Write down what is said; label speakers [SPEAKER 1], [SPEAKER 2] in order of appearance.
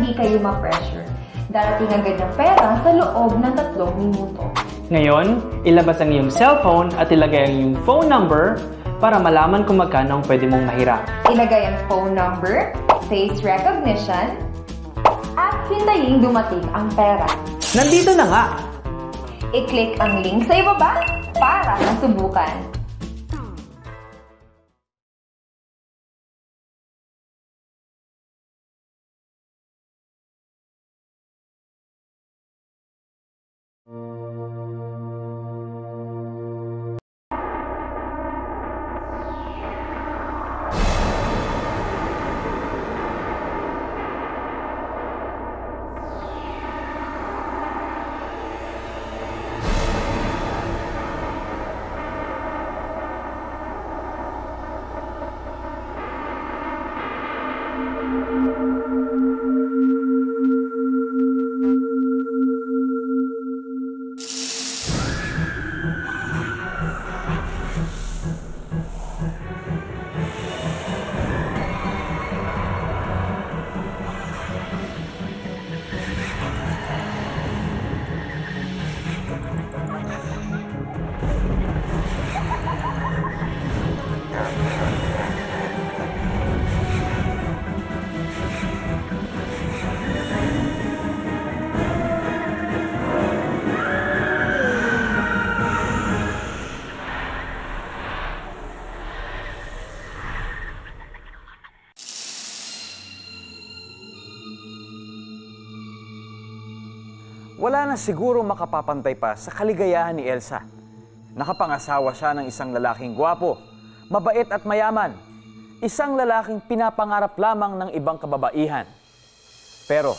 [SPEAKER 1] hindi kayo ma-pressure. Darating agad ang pera sa loob ng 3 minuto.
[SPEAKER 2] Ngayon, ilabas ang iyong cellphone at ilagay ang iyong phone number para malaman kung magkano ang pwede mong mahiram.
[SPEAKER 1] Ilagay ang phone number, face recognition, at hintayin dumating ang pera.
[SPEAKER 2] Nandito na nga!
[SPEAKER 1] I-click ang link sa ibaba para masubukan.
[SPEAKER 3] Wala na siguro makapapantay pa sa kaligayahan ni Elsa. Nakapangasawa siya ng isang lalaking gwapo, mabait at mayaman. Isang lalaking pinapangarap lamang ng ibang kababaihan. Pero,